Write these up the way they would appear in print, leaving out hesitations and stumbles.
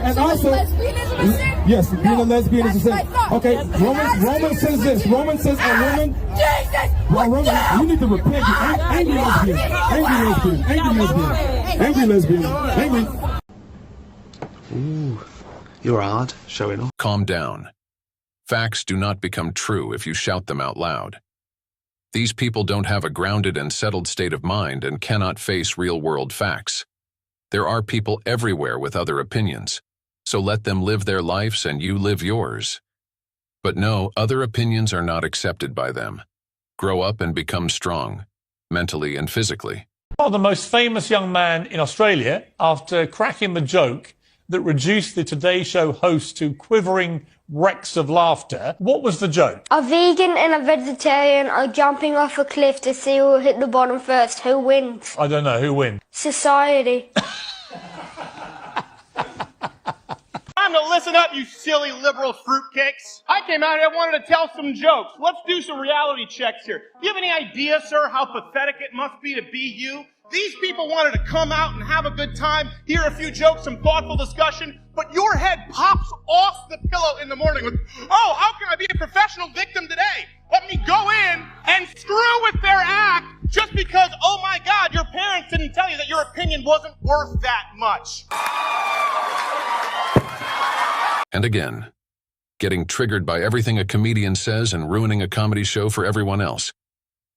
And also, lesbianism is sin? yes, being a lesbian is a sin. That's what I thought. Okay, Yes, Romans says this. Romans says a woman. Jesus! Well, Roman, you need to repent. You angry lesbian. Angry lesbian. Angry lesbian. Angry lesbian. Angry. Ooh, you're hard, showing off. Calm down. Facts do not become true if you shout them out loud. These people don't have a grounded and settled state of mind and cannot face real-world facts. There are people everywhere with other opinions, so let them live their lives and you live yours. But no, other opinions are not accepted by them. Grow up and become strong, mentally and physically. Oh, the most famous young man in Australia, after cracking the joke that reduced the Today Show host to quivering wrecks of laughter. What was the joke? A vegan and a vegetarian are jumping off a cliff to see who will hit the bottom first. Who wins? I don't know. Who wins? Society. Time to listen up, you silly liberal fruitcakes. I came out here, I wanted to tell some jokes. Let's do some reality checks here. Do you have any idea, sir, how pathetic it must be to be you? These people wanted to come out and have a good time, hear a few jokes, some thoughtful discussion, but your head pops off the pillow in the morning with, oh, how can I be a professional victim today? Let me go in and screw with their act just because, oh my God, your parents didn't tell you that your opinion wasn't worth that much. And again, getting triggered by everything a comedian says and ruining a comedy show for everyone else.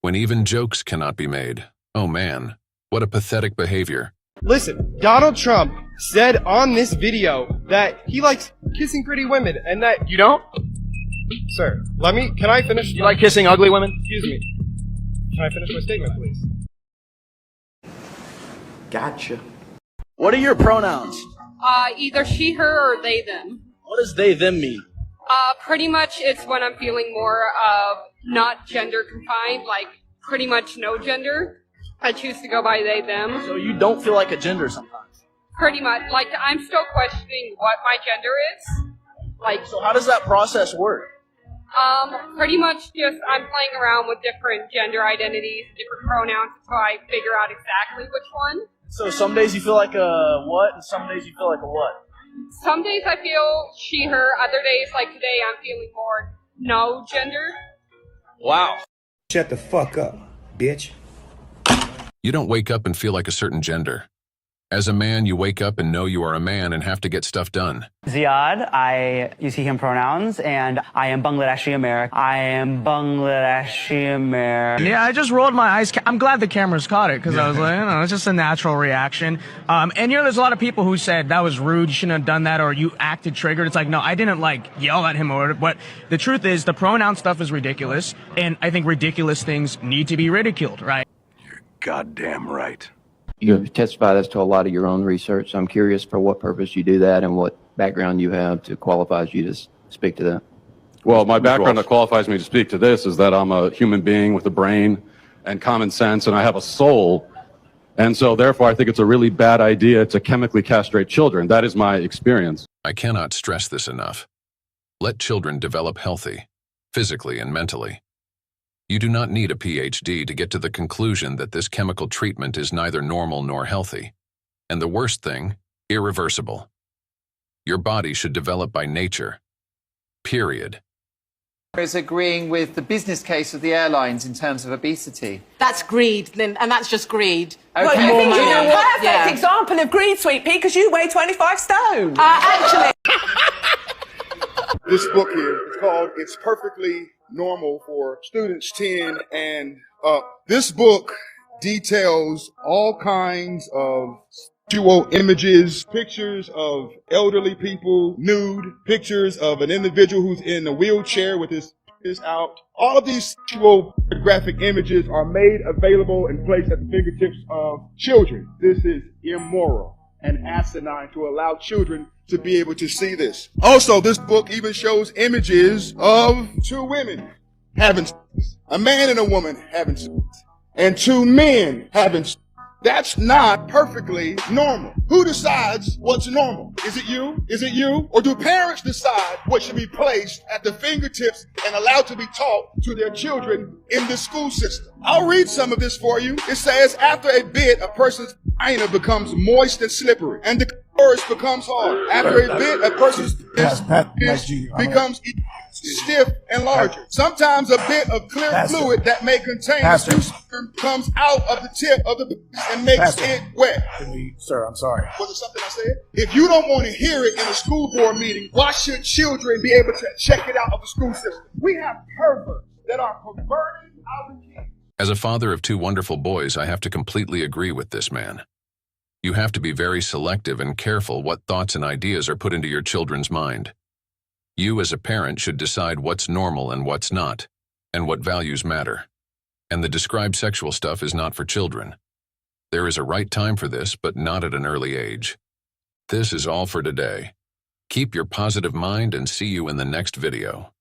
When even jokes cannot be made. Oh man, what a pathetic behavior. Listen, Donald Trump said on this video that he likes kissing pretty women and that... You don't? Sir, can I finish? You like kissing ugly women? Excuse me. Can I finish my statement, please? Gotcha. What are your pronouns? Either she, her, or they, them. What does they, them mean? Pretty much it's when I'm feeling more of not gender confined, like pretty much no gender. I choose to go by they, them. So you don't feel like a gender sometimes? Pretty much. Like, I'm still questioning what my gender is. Like, so how does that process work? Pretty much just I'm playing around with different gender identities, different pronouns until I figure out exactly which one. So some days you feel like a what, and some days you feel like a what? Some days I feel she, her. Other days, like today, I'm feeling more no gender. Wow. Shut the fuck up, bitch. You don't wake up and feel like a certain gender. As a man, you wake up and know you are a man and have to get stuff done. Ziad, I use he, him pronouns, and I am Bangladeshi American. I am Bangladeshi American. Yeah, I just rolled my eyes. I'm glad the cameras caught it, because I was like, it's just a natural reaction. And there's a lot of people who said that was rude, you shouldn't have done that, or you acted triggered. It's like, no, I didn't yell at him or whatever. But the truth is, the pronoun stuff is ridiculous, and I think ridiculous things need to be ridiculed, right? You're goddamn right. You've testified as to a lot of your own research. So I'm curious for what purpose you do that and what background you have to qualify you to speak to that. Well, my background that qualifies me to speak to this is that I'm a human being with a brain and common sense, and I have a soul. And so, therefore, I think it's a really bad idea to chemically castrate children. That is my experience. I cannot stress this enough. Let children develop healthy, physically and mentally. You do not need a PhD to get to the conclusion that this chemical treatment is neither normal nor healthy. And the worst thing, irreversible. Your body should develop by nature. Period. Is agreeing with the business case of the airlines in terms of obesity. That's greed, Lynn, and that's just greed. Okay. Well, I think you're a perfect Yeah. example of greed, Sweet Pea, because you weigh 25 stone. Actually. This book here is called It's Perfectly Normal for Students 10 and Up. This book details all kinds of sexual images, pictures of elderly people nude, pictures of an individual who's in a wheelchair with his penis out. All of these sexual graphic images are made available and placed at the fingertips of children. This is immoral and asinine to allow children to be able to see this. Also, this book even shows images of two women having sex, a man and a woman having sex, and two men having sex. That's not perfectly normal. Who decides what's normal? Is it you? Is it you? Or do parents decide what should be placed at the fingertips and allowed to be taught to their children in the school system? I'll read some of this for you. It says, after a bit, a person's vagina becomes moist and slippery, and the clitoris becomes hard. After a bit, a person's penis becomes stiff and larger. Sometimes a bit of clear fluid that may contain sperm comes out of the tip of the penis and makes it wet. Sir, I'm sorry. Was it something I said? If you don't want to hear it in a school board meeting, why should children be able to check it out of the school system? We have perverts that are perverting our kids. As a father of 2 wonderful boys, I have to completely agree with this man. You have to be very selective and careful what thoughts and ideas are put into your children's mind. You as a parent should decide what's normal and what's not, and what values matter. And the described sexual stuff is not for children. There is a right time for this, but not at an early age. This is all for today. Keep your positive mind and see you in the next video.